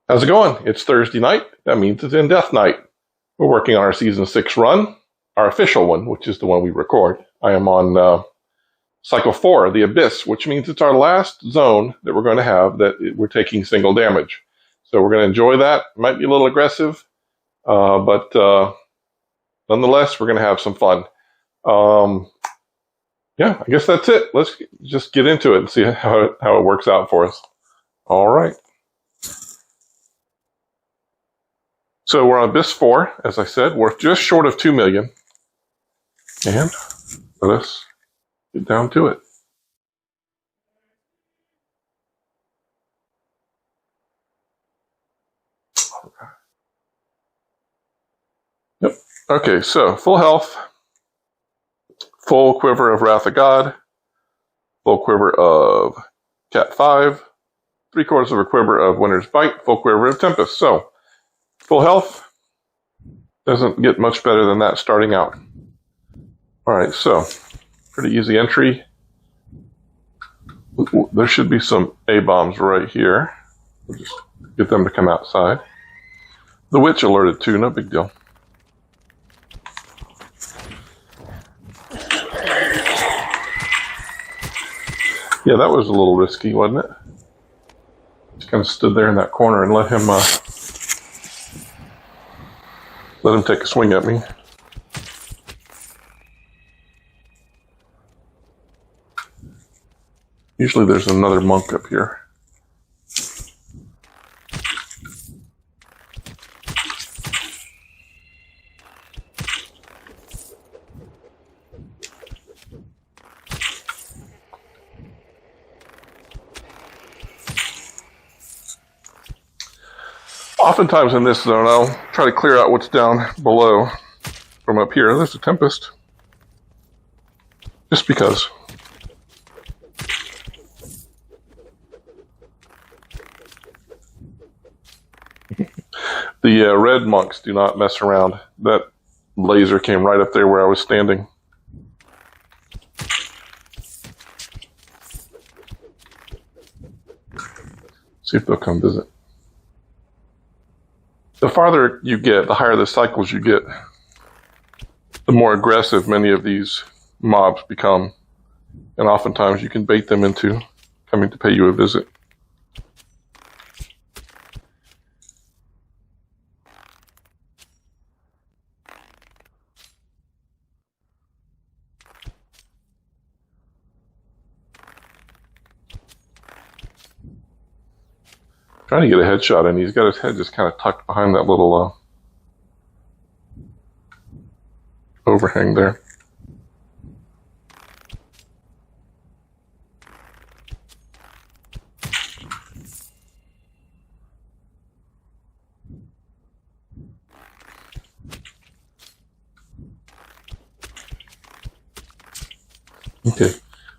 How's it going? It's Thursday night. That means it's in Death Night. We're working on our Season 6 run, our official one, which is the one we record. I am on Cycle 4, the Abyss, which means it's our last zone that we're going to have that we're taking single damage. So we're going to enjoy that. It might be a little aggressive, but nonetheless, we're going to have some fun. Yeah, I guess that's it. Let's just get into it and see how it works out for us. All right. So we're on Abyss 4, as I said. We're just short of 2 million. And let us get down to it. Yep. Okay, so full health, full quiver of Wrath of God, full quiver of Cat 5, 3/4 of a quiver of Winter's Bite, full quiver of Tempest. So full health doesn't get much better than that starting out. All right, so pretty easy entry. There should be some A-bombs right here. We'll just get them to come outside. The witch alerted too, no big deal. Yeah, that was a little risky, wasn't it? Just kind of stood there in that corner and let him take a swing at me. Usually there's another monk up here. Oftentimes in this zone, I'll try to clear out what's down below from up here. There's a Tempest. Just because. The red monks do not mess around. That laser came right up there where I was standing. See if they'll come visit. The farther you get, the higher the cycles you get, the more aggressive many of these mobs become. And oftentimes you can bait them into coming to pay you a visit. Trying to get a headshot in. He's got his head just kind of tucked behind that little overhang there. Okay,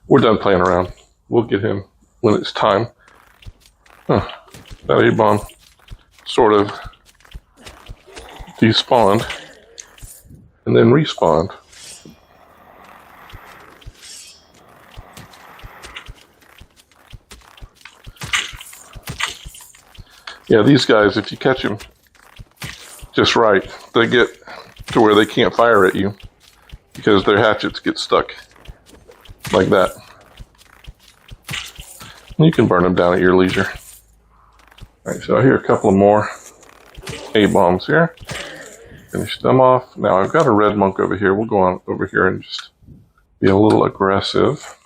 we're done playing around. We'll get him when it's time. Huh. That A-bomb sort of despawned and then respawned. Yeah, these guys, if you catch them just right, they get to where they can't fire at you because their hatchets get stuck like that. You can burn them down at your leisure. Alright, so I hear a couple of more A-bombs here. Finish them off. Now I've got a red monk over here. We'll go on over here and just be a little aggressive.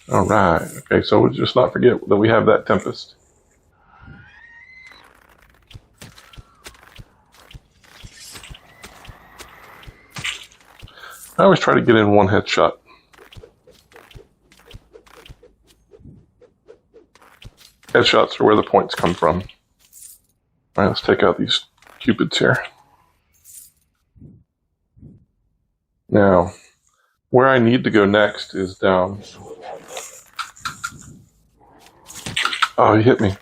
Alright, okay, so we'll just not forget that we have that Tempest. I always try to get in one headshot. Headshots are where the points come from. Alright, let's take out these cupids here. Now, where I need to go next is down. Oh, he hit me.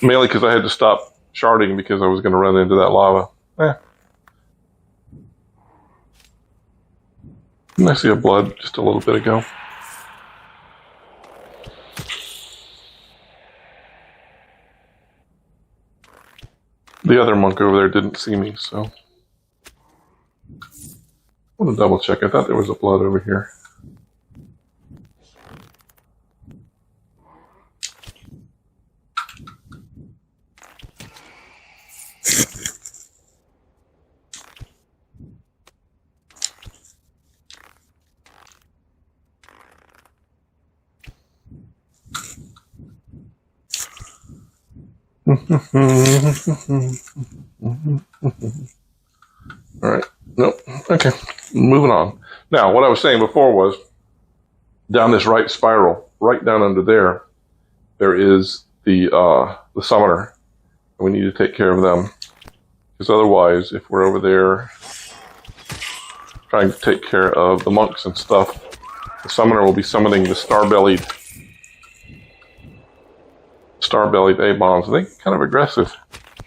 Mainly because I had to stop sharding because I was going to run into that lava. Didn't I see a blood just a little bit ago? the other monk over there didn't see me, so I want to double check. I thought there was a blood over here. All right. Nope. Okay. Moving on. Now, what I was saying before was down this right spiral, right down under there, there is the summoner. We need to take care of them. Because otherwise, if we're over there trying to take care of the monks and stuff, the summoner will be summoning the star-bellied A-bombs. And they're kind of aggressive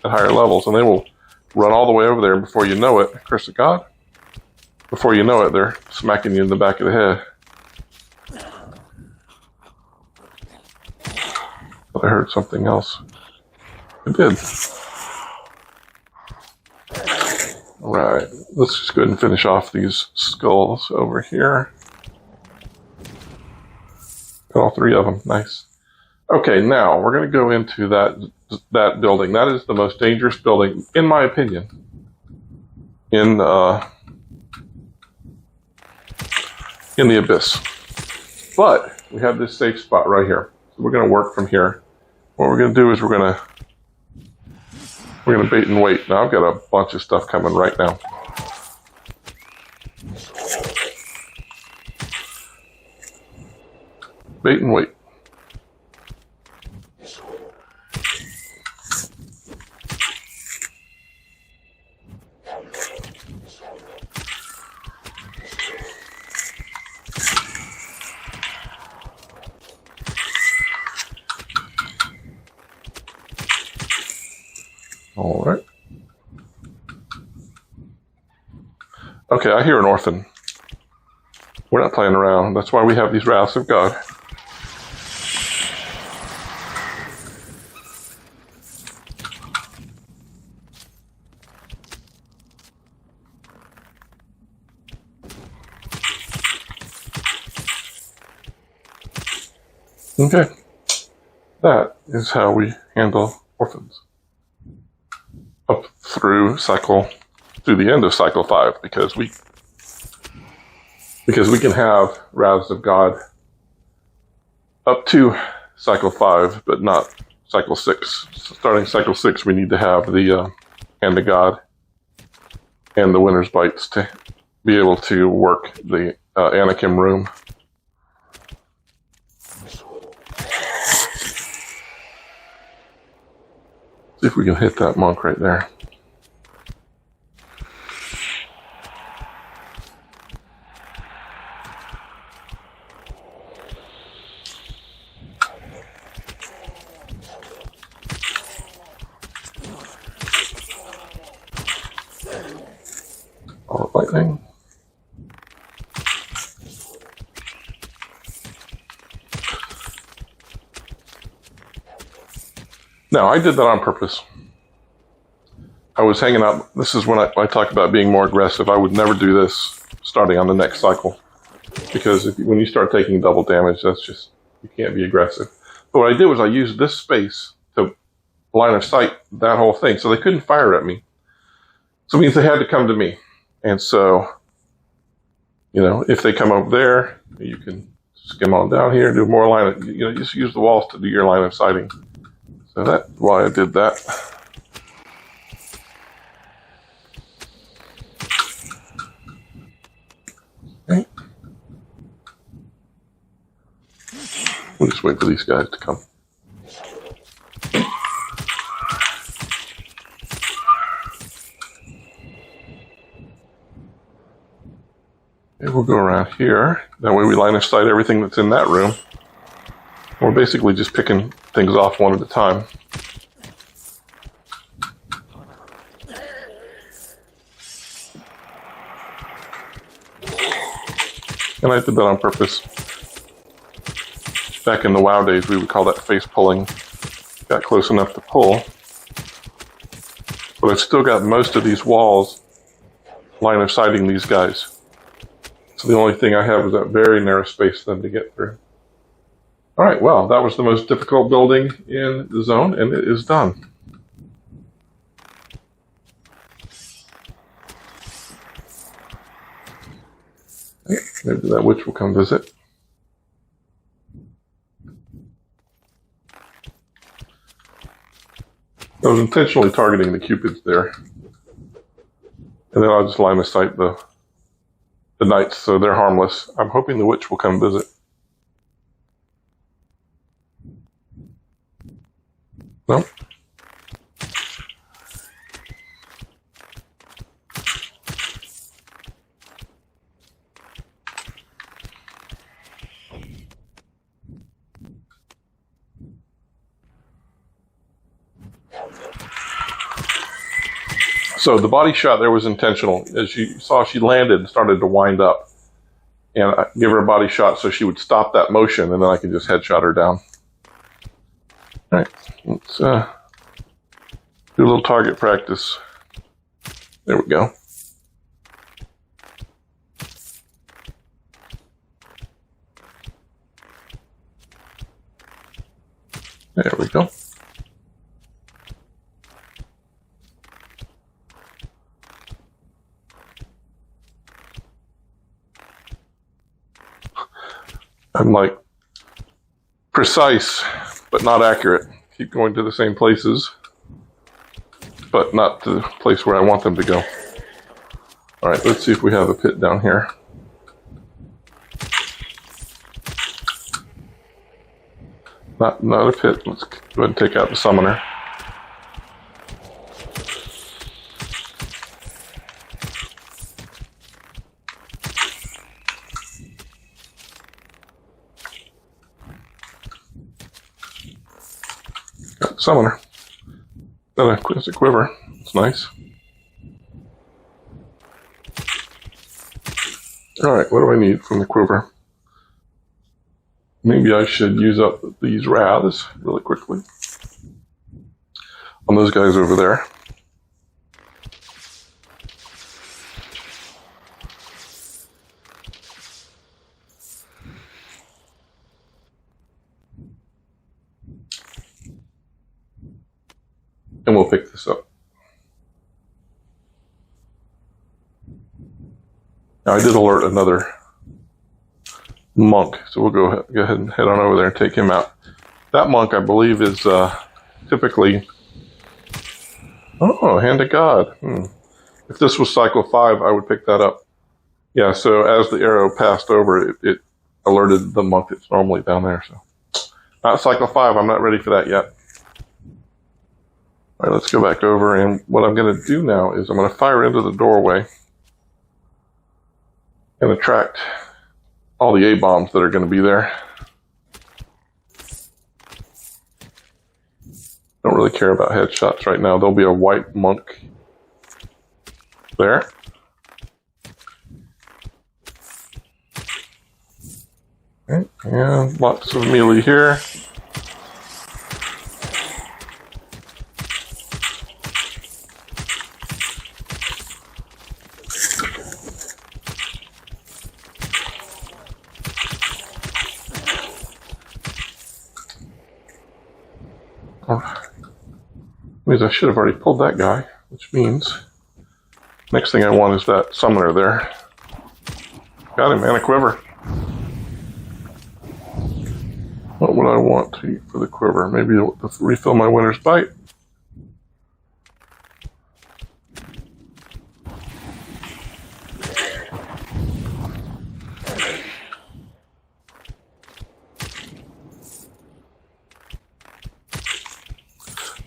at higher levels, and they will run all the way over there, and before you know it, curse of God, before you know it, they're smacking you in the back of the head. But I heard something else. I did. Alright, let's just go ahead and finish off these skulls over here. Got all three of them. Nice. Okay, now we're going to go into that building. That is the most dangerous building, in my opinion, in the Abyss. But we have this safe spot right here. So we're going to work from here. What we're going to do is we're going to bait and wait. Now I've got a bunch of stuff coming right now. Bait and wait. All right. Okay, I hear an orphan. We're not playing around. That's why we have these wraths of God. Okay. That is how we handle orphans. Up through the end of cycle 5, because we can have wraths of God up to cycle 5, but not cycle 6. Starting cycle 6, we need to have the Hand of God and the Winter's Bites to be able to work the Anakim room. See if we can hit that monk right there. All lightning. Now, I did that on purpose. I was hanging out. This is when I talk about being more aggressive. I would never do this starting on the next cycle. Because when you start taking double damage, that's just, you can't be aggressive. But what I did was I used this space to line of sight that whole thing. So they couldn't fire at me. So it means they had to come to me. And so, if they come over there, you can skim on down here, do more line of, just use the walls to do your line of sighting. So that's why I did that. Okay. We'll just wait for these guys to come. Okay, we'll go around here. That way we line of sight everything that's in that room. We're basically just picking things off one at a time. And I did that on purpose. Back in the WoW days, we would call that face pulling. Got close enough to pull. But I've still got most of these walls line of sighting these guys. So the only thing I have is that very narrow space for them to get through. All right, well, that was the most difficult building in the zone, and it is done. Maybe that witch will come visit. I was intentionally targeting the cupids there. And then I'll just line of sight the knights, so they're harmless. I'm hoping the witch will come visit. No? So the body shot there was intentional. As you saw, she landed and started to wind up. And I give her a body shot so she would stop that motion, and then I could just headshot her down. All right, let's do a little target practice. There we go. There we go. I'm like precise, but not accurate. Keep going to the same places, but not to the place where I want them to go. All right, let's see if we have a pit down here. Not a pit. Let's go ahead and take out the summoner. Got the summoner. That's a quiver. It's nice. All right, what do I need from the quiver? Maybe I should use up these wraths really quickly on those guys over there. And we'll pick this up. Now I did alert another monk, so we'll go ahead and head on over there and take him out. That monk, I believe, is typically... Oh, Hand of God. If this was cycle 5, I would pick that up. Yeah, so as the arrow passed over, it alerted the monk that's normally down there. So, not cycle 5, I'm not ready for that yet. All right, let's go back over, and what I'm going to do now is I'm going to fire into the doorway and attract all the A-bombs that are going to be there. Don't really care about headshots right now. There'll be a white monk there. Okay, and lots of melee here. Means I should have already pulled that guy, which means next thing I want is that summoner there. Got him, and a quiver. What would I want to for the quiver? Maybe to refill my winter's bite.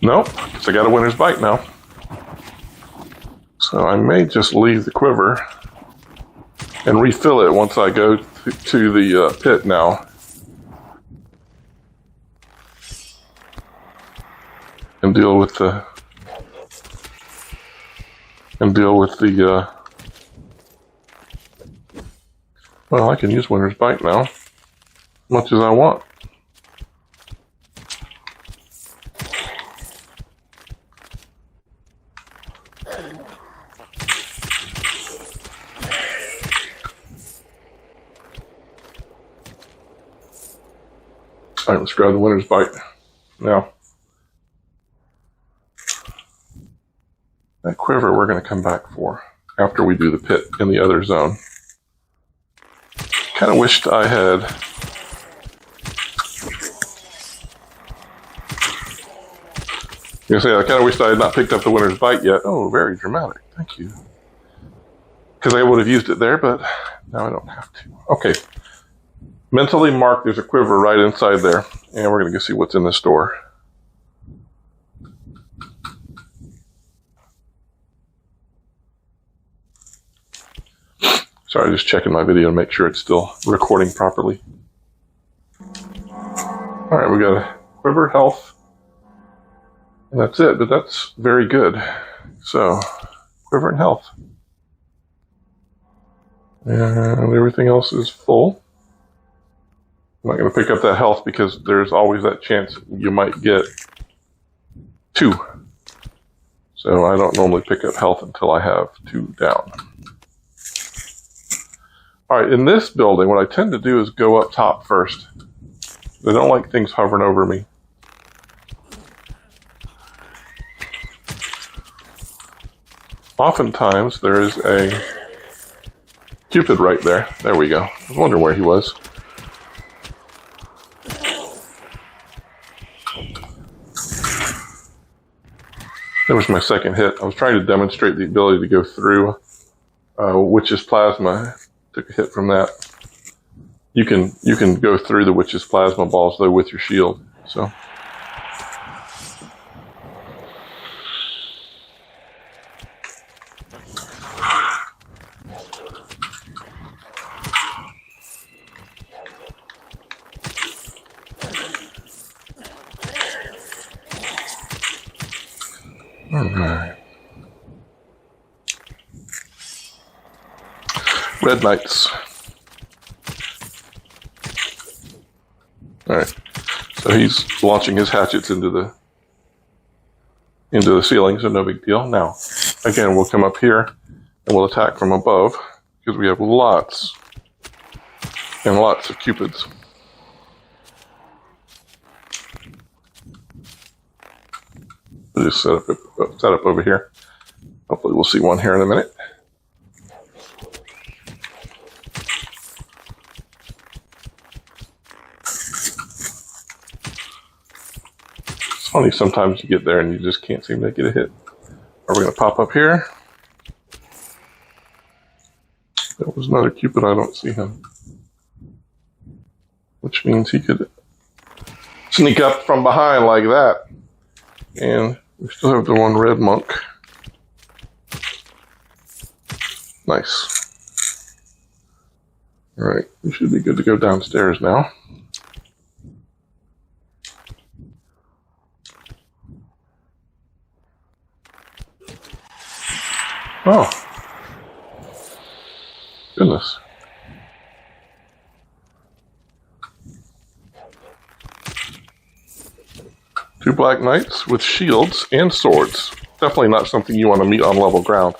Nope, because I got a winner's bite now. So I may just leave the quiver and refill it once I go to the pit now. And deal with the well, I can use winner's bite now, as much as I want. All right, let's grab the winner's bite. Now, that quiver we're going to come back for after we do the pit in the other zone. Kind of wished I had I kind of wished I had not picked up the winner's bite yet. Oh, very dramatic. Thank you. Because I would have used it there, but now I don't have to. Okay. Mentally mark there's a quiver right inside there. And we're going to go see what's in the store. Sorry, just checking my video to make sure it's still recording properly. All right, we got a quiver, health, and that's it, but that's very good. So, quiver and health. And everything else is full. I'm not going to pick up that health because there's always that chance you might get 2. So I don't normally pick up health until I have 2 down. Alright, in this building, what I tend to do is go up top first. I don't like things hovering over me. Oftentimes, there is a Cupid right there. There we go. I was wondering where he was. There was my second hit. I was trying to demonstrate the ability to go through Witch's Plasma. Took a hit from that. You can go through the Witch's Plasma balls though with your shield. So. All right. Red Knights. All right. So he's launching his hatchets into the ceiling, so no big deal. Now, again, we'll come up here and we'll attack from above because we have lots and lots of Cupids. We'll just set up over here. Hopefully we'll see one here in a minute. It's funny, sometimes you get there and you just can't seem to get a hit. Are we going to pop up here? That was not a Cupid, I don't see him. Which means he could sneak up from behind like that. And we still have the one red monk. Nice. Alright, we should be good to go downstairs now. Oh. Goodness. Two black knights with shields and swords. Definitely not something you want to meet on level ground.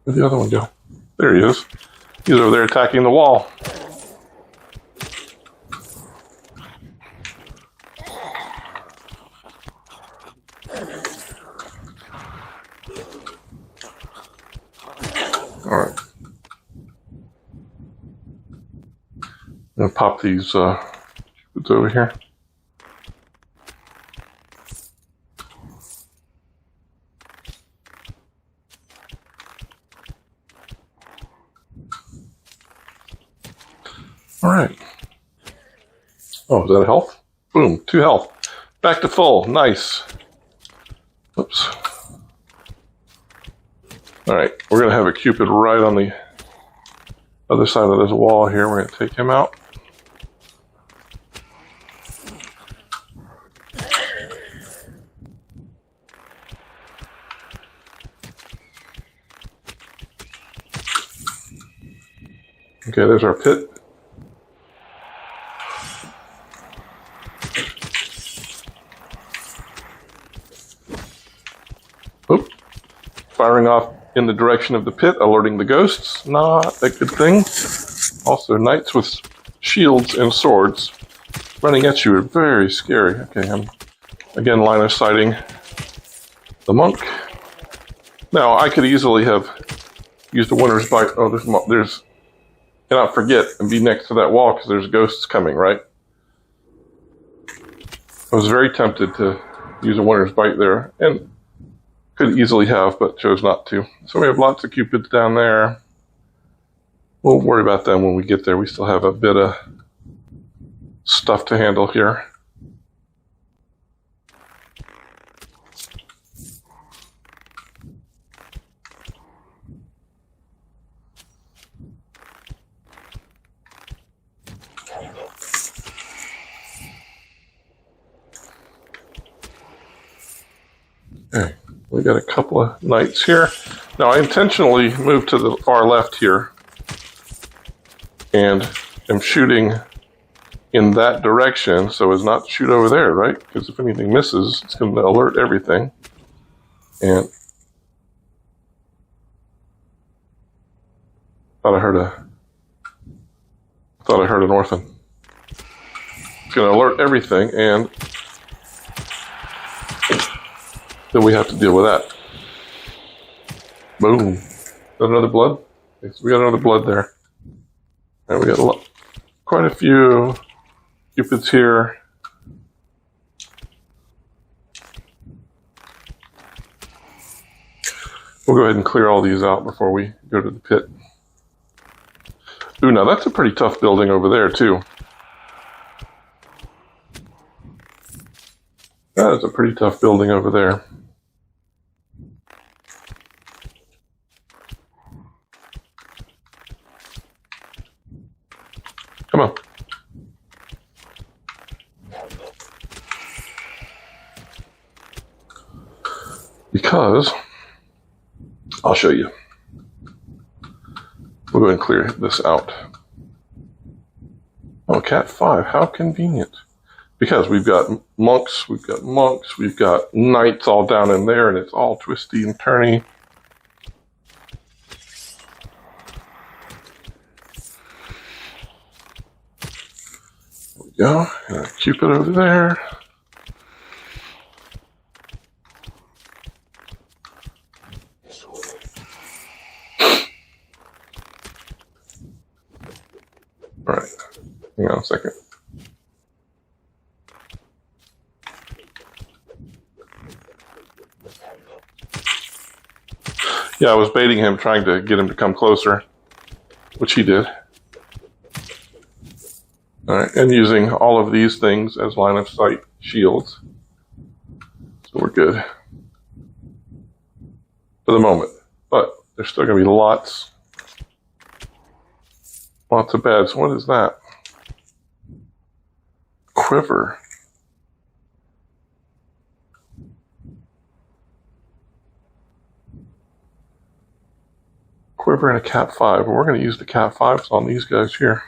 Where'd the other one go? There he is. He's over there attacking the wall. Alright. I'm going to pop these Cupids over here. Alright. Oh, is that a health? Boom, 2 health. Back to full. Nice. Oops. Alright, we're going to have a Cupid right on the other side of this wall here. We're going to take him out. Okay, there's our pit. Oop. Firing off in the direction of the pit, alerting the ghosts. Not a good thing. Also, knights with shields and swords running at you are very scary. Okay, I'm again line of sighting the monk. Now, I could easily have used a winter's bite. Oh, there's cannot forget and be next to that wall because there's ghosts coming, right? I was very tempted to use a winter's bite there, and could easily have, but chose not to. So we have lots of cupids down there. We'll worry about them when we get there. We still have a bit of stuff to handle here. Okay, we got a couple of knights here. Now I intentionally moved to the far left here and am shooting in that direction so as not to shoot over there, right? Because if anything misses, it's going to alert everything. And thought I heard an orphan. It's going to alert everything, and then we have to deal with that. Boom. Is that another blood? Okay, so we got another blood there. And we got quite a few cupids here. We'll go ahead and clear all these out before we go to the pit. Ooh, now that's a pretty tough building over there, too. That is a pretty tough building over there. Come on. Because, I'll show you. We'll go ahead and clear this out. Oh, Cat 5, how convenient. Because we've got monks, we've got knights all down in there, and it's all twisty and turny. There we go, and a cupid over there. All right, hang on a second. Yeah, I was baiting him, trying to get him to come closer, which he did. All right, and using all of these things as line of sight shields. So we're good for the moment. But there's still going to be lots of beds. What is that? Quiver. Quiver and a Cat 5. We're going to use the Cat 5s on these guys here.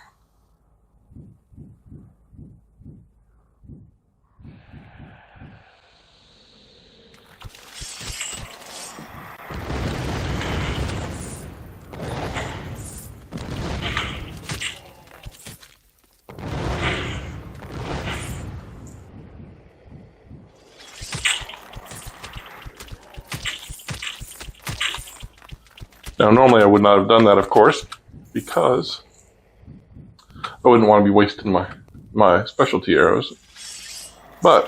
Now, normally I would not have done that, of course, because I wouldn't want to be wasting my specialty arrows. But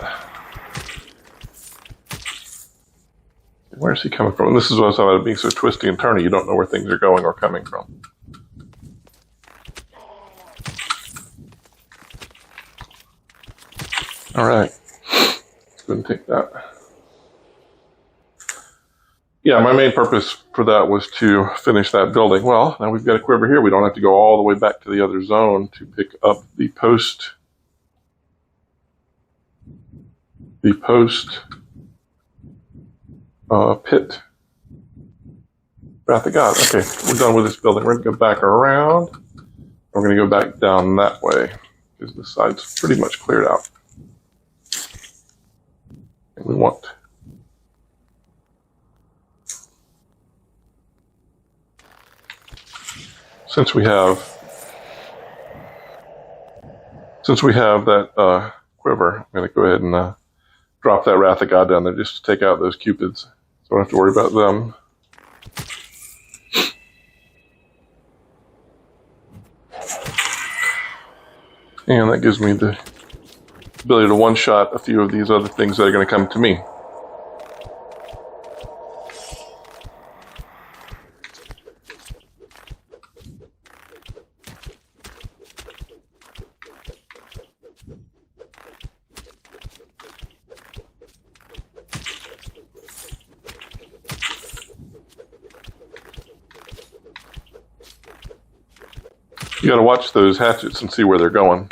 where's he coming from? And this is what's about it being so twisty and turny. You don't know where things are going or coming from. All right, let's go and take that. Yeah, my main purpose for that was to finish that building. Well, now we've got a quiver here. We don't have to go all the way back to the other zone to pick up the post pit. Wrath of God. Okay, we're done with this building. We're going to go back around We're going to go back down that way because the side's pretty much cleared out. And we want since we have that quiver, I'm going to go ahead and drop that Wrath of God down there just to take out those cupids, so I don't have to worry about them. And that gives me the ability to one-shot a few of these other things that are going to come to me. You got to watch those hatchets and see where they're going.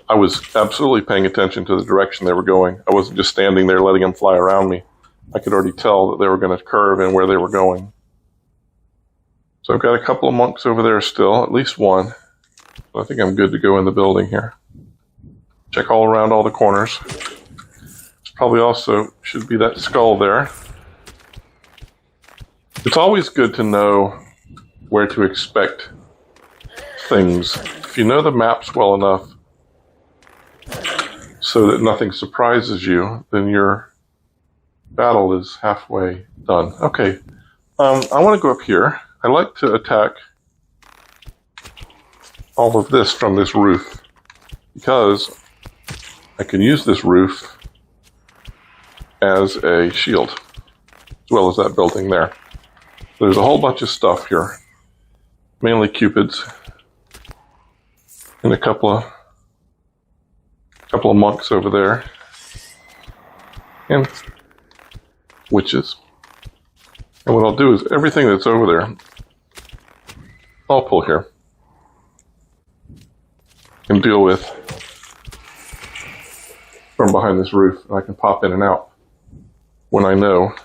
I was absolutely paying attention to the direction they were going. I wasn't just standing there letting them fly around me. I could already tell that they were going to curve and where they were going. So I've got a couple of monks over there still, at least one. I think I'm good to go in the building here. Check all around all the corners. There's probably also should be that skull there. It's always good to know where to expect things. If you know the maps well enough so that nothing surprises you, then your battle is halfway done. Okay, I want to go up here. I like to attack all of this from this roof because I can use this roof as a shield, as well as that building there. There's a whole bunch of stuff here, mainly cupids, and a couple of monks over there, and witches. And what I'll do is everything that's over there, I'll pull here and deal with from behind this roof. And I can pop in and out when I know.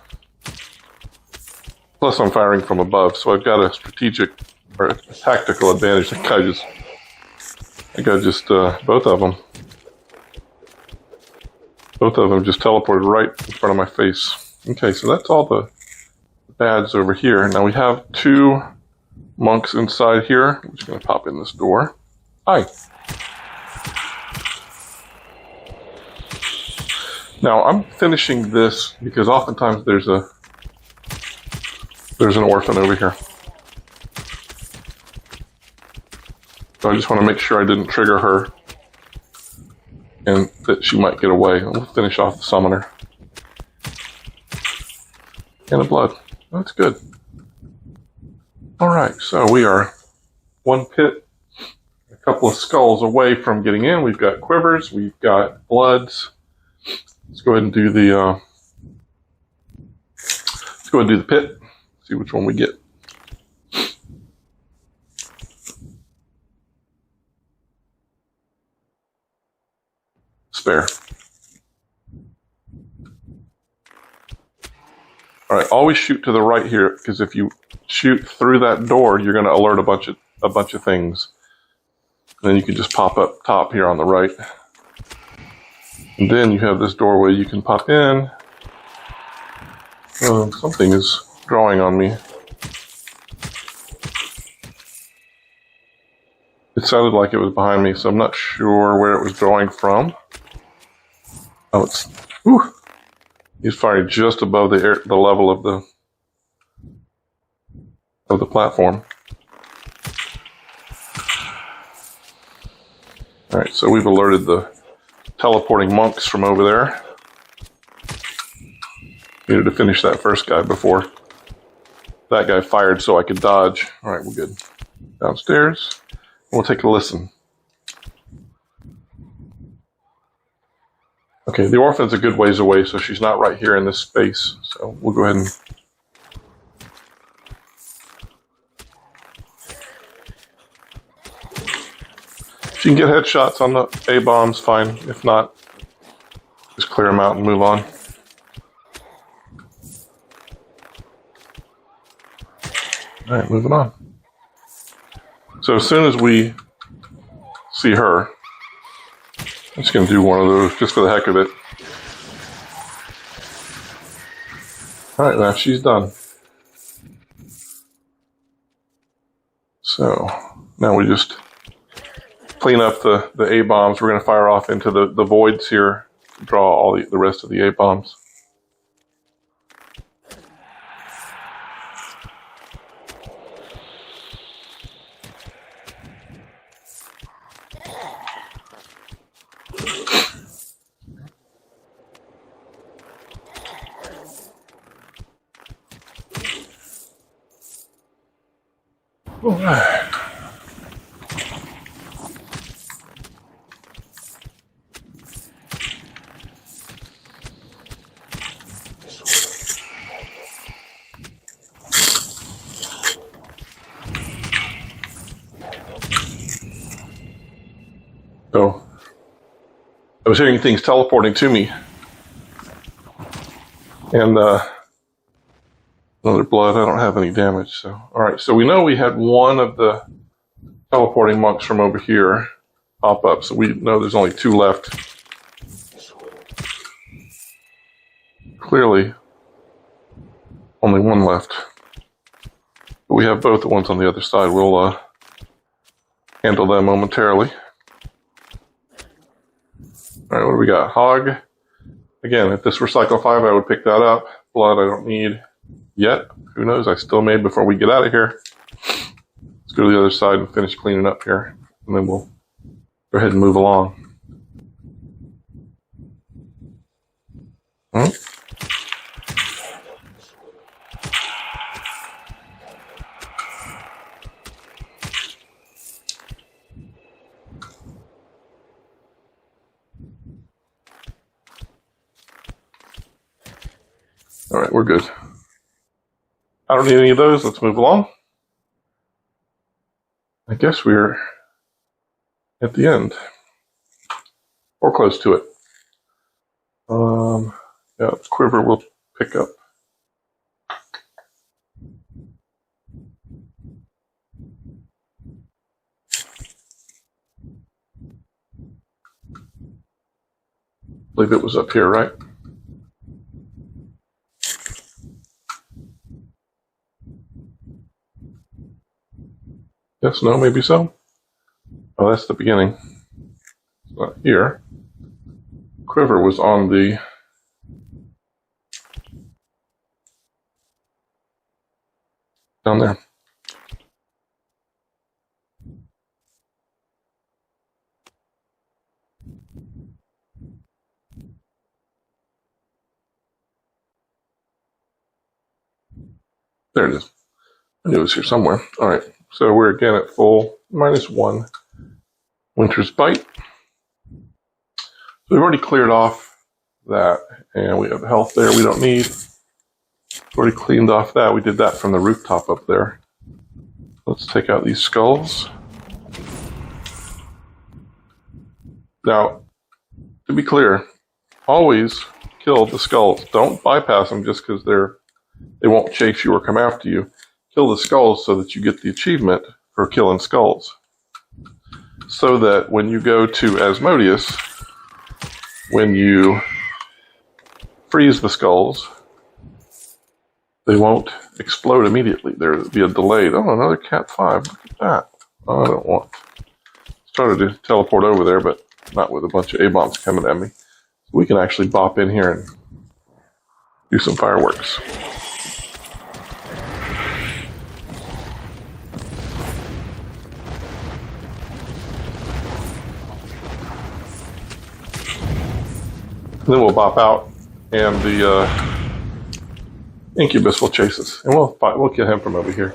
Plus I'm firing from above, so I've got a strategic or a tactical advantage. I got just both of them. Both of them just teleported right in front of my face. Okay, so that's all the bads over here. Now we have two monks inside here. I'm just going to pop in this door. Hi. Now I'm finishing this because oftentimes there's an orphan over here. So I just want to make sure I didn't trigger her and that she might get away. We'll finish off the summoner. And the blood. That's good. Alright, so we are one pit, a couple of skulls away from getting in. We've got quivers, we've got bloods. Let's go ahead and do the pit. See which one we get. Spare. All right, always shoot to the right here, because if you shoot through that door, you're going to alert a bunch of things. And then you can just pop up top here on the right. And then you have this doorway you can pop in. Something is drawing on me. It sounded like it was behind me, so I'm not sure where it was drawing from. Oh, it's... Whew. He's firing just above the level of the platform. All right, so we've alerted the teleporting monks from over there. Needed to finish that first guy before that guy fired so I could dodge. All right, we're good. Downstairs. We'll take a listen. Okay, the orphan's a good ways away, so she's not right here in this space. So we'll go ahead and... If you can get headshots on the A-bombs, fine. If not, just clear them out and move on. Alright, moving on. So as soon as we see her, I'm just going to do one of those just for the heck of it. All right, now she's done. So now we just clean up the A-bombs. We're going to fire off into the voids here, draw all the rest of the A-bombs. All right. So I was hearing things teleporting to me, and another blood. I don't have any damage. So all right. So we know we had one of the teleporting monks from over here pop up. So we know there's only 2 left. Clearly, only 1 left. But we have both the ones on the other side. We'll handle them momentarily. All right, what do we got? Hog. Again, if this were cycle 5, I would pick that up. Blood I don't need yet. Who knows? I still may before we get out of here. Let's go to the other side and finish cleaning up here. And then we'll go ahead and move along. Hmm? All right, we're good. I don't need any of those. Let's move along. I guess we're at the end, or close to it. Yeah, the quiver will pick up. I believe it was up here, right? Yes, no, maybe so. Oh, that's the beginning. It's not here. Quiver was on the down there. There it is. I knew it was here somewhere. All right, so we're again at full -1 Winter's Bite. So we've already cleared off that, and we have health there we don't need. Already cleaned off that. We did that from the rooftop up there. Let's take out these skulls. Now, to be clear, always kill the skulls. Don't bypass them just because they won't chase you or come after you. Kill the skulls so that you get the achievement for killing skulls. So that when you go to Asmodeus, when you freeze the skulls, they won't explode immediately. There'll be a delay. Oh, another Cat 5. Look at that. Oh, I don't want. Started to teleport over there, but not with a bunch of A-bombs coming at me. So we can actually bop in here and do some fireworks. And then we'll bop out, and the Incubus will chase us, and we'll kill him from over here.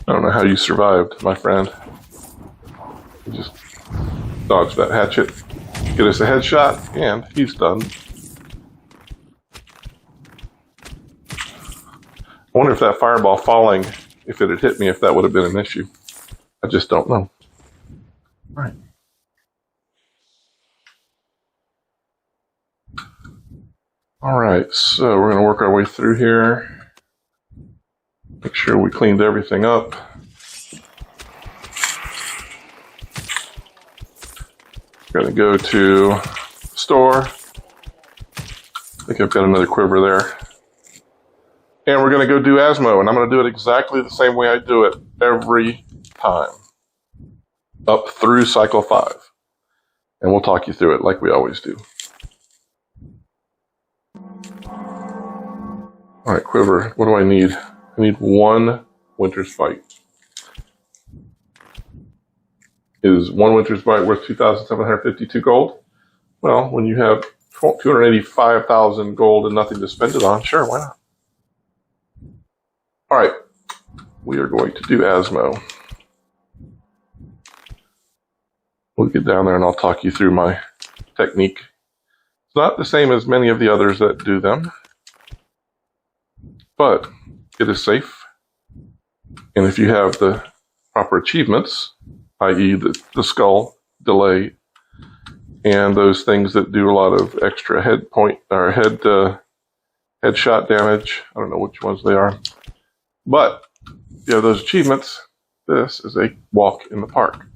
I don't know how you survived, my friend. You just dodge that hatchet, get us a headshot, and he's done. I wonder if that fireball falling, if it had hit me, if that would have been an issue. I just don't know. All right. Alright, so we're going to work our way through here. Make sure we cleaned everything up. We're going to go to store. I think I've got another quiver there. And we're going to go do Asmo, and I'm going to do it exactly the same way I do it every time. Up through cycle 5. And we'll talk you through it like we always do. Alright, quiver, what do I need? I need 1 Winter's Bite. Is 1 Winter's Bite worth 2,752 gold? Well, when you have 285,000 gold and nothing to spend it on, sure, why not? Alright, we are going to do Asmo. We'll get down there and I'll talk you through my technique. It's not the same as many of the others that do them, but it is safe. And if you have the proper achievements, i.e. the skull, delay, and those things that do a lot of extra headshot damage, I don't know which ones they are, but if you have those achievements, this is a walk in the park.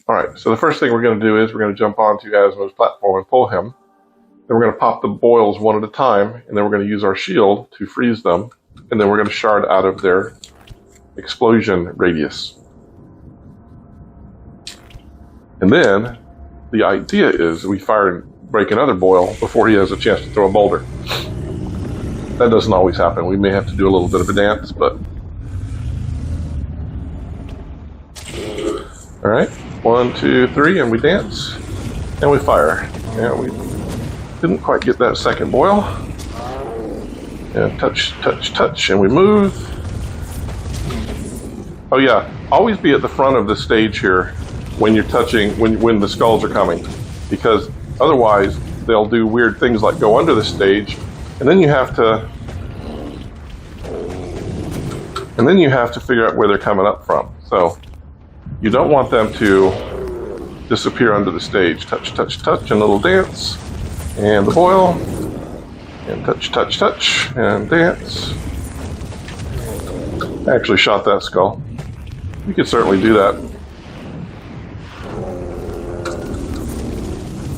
Alright, so the first thing we're going to do is we're going to jump onto Asmo's platform and pull him. Then we're going to pop the boils one at a time, and then we're going to use our shield to freeze them, and then we're going to shard out of their explosion radius. And then the idea is we fire and break another boil before he has a chance to throw a boulder. That doesn't always happen. We may have to do a little bit of a dance, but... Alright, 1, 2, 3, and we dance, and we fire. And we didn't quite get that second boil. And touch, touch, touch, and we move. Oh yeah, always be at the front of the stage here when you're touching, when the skulls are coming, because otherwise they'll do weird things like go under the stage, and then you have to figure out where they're coming up from. So you don't want them to disappear under the stage. Touch, touch, touch, and a little dance, and the boil, and touch, touch, touch, and dance. I actually shot that skull. You could certainly do that.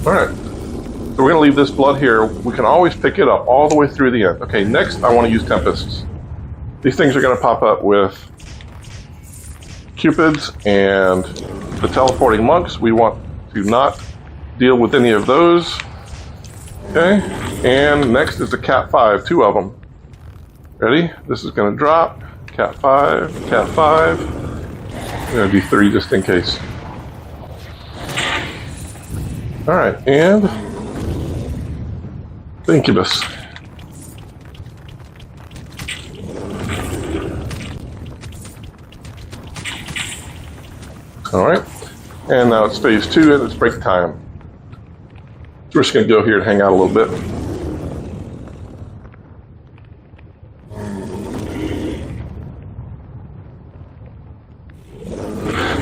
Alright, so we're going to leave this blood here. We can always pick it up all the way through the end. Okay, next I want to use Tempests. These things are going to pop up with Cupids and the teleporting monks. We want to not deal with any of those. Okay, and next is the Cat 5, 2 of them. Ready? This is going to drop. Cat 5, Cat 5. I'm going to do 3 just in case. Alright, and the Incubus. Alright, and now it's phase 2 and it's break time. So we're just going to go here and hang out a little bit.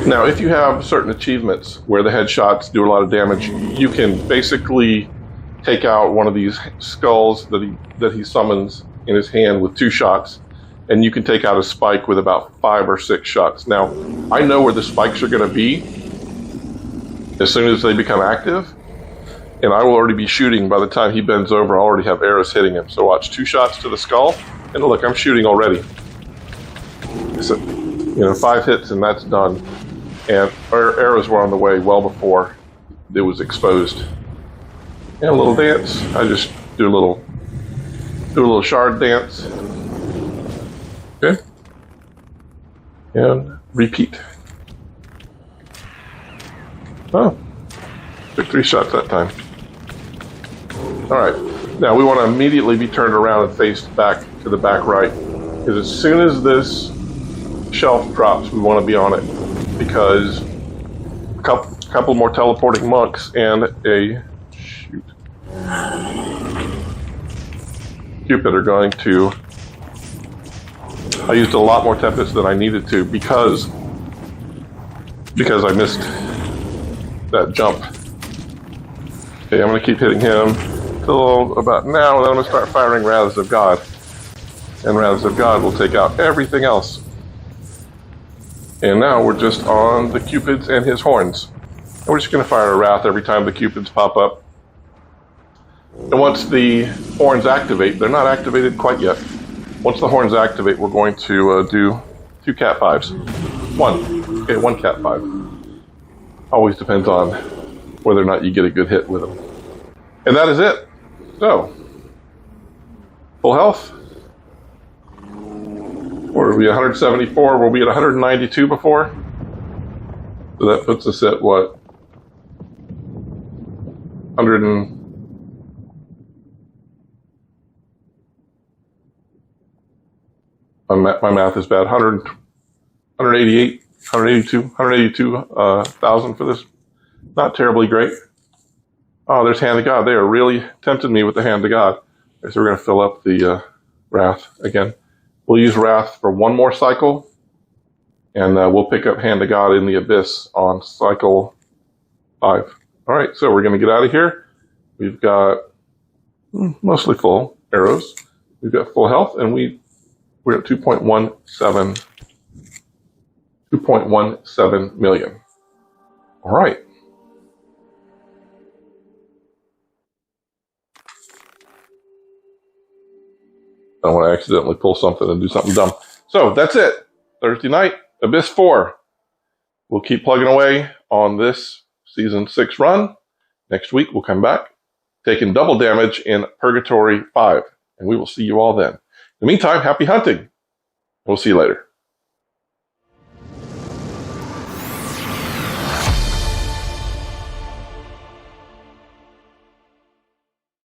Now, if you have certain achievements where the headshots do a lot of damage, you can basically take out one of these skulls that he summons in his hand with 2 shots, and you can take out a spike with about 5 or 6 shots. Now, I know where the spikes are going to be as soon as they become active, and I will already be shooting by the time he bends over. I'll already have arrows hitting him. So watch, 2 shots to the skull, and look, I'm shooting already. So, 5 hits and that's done. And our arrows were on the way well before it was exposed. And a little dance. I just do a little shard dance. Okay. And repeat. Oh, took 3 shots that time. All right. Now we want to immediately be turned around and faced back to the back right, because as soon as this shelf drops, we want to be on it. Because a couple more teleporting monks and a Cupid are going to... I used a lot more Tempest than I needed to because I missed that jump. Okay, I'm going to keep hitting him. till about now, and then I'm going to start firing Wraths of God. And Wraths of God will take out everything else. And now we're just on the Cupids and his horns. And we're just going to fire a Wrath every time the Cupids pop up. And once the horns activate, they're not activated quite yet. Once the horns activate, we're going to do 2 Cat 5s. One Cat 5. Always depends on whether or not you get a good hit with them. And that is it. So, full health. Or we 174, were we at 192 before? So that puts us at what? 100 and... My math is bad. 188, 182,000 for this. Not terribly great. Oh, there's Hand of God. They are really tempting me with the Hand of God. So we're going to fill up the Wrath again. We'll use Wrath for one more cycle, and we'll pick up Hand of God in the Abyss on cycle 5. All right, so we're going to get out of here. We've got mostly full arrows. We've got full health, and we're at 2.17 million. All right. I don't want to accidentally pull something and do something dumb. So that's it. Thursday night, Abyss 4. We'll keep plugging away on this Season 6 run. Next week, we'll come back, taking double damage in Purgatory 5. And we will see you all then. In the meantime, happy hunting. We'll see you later.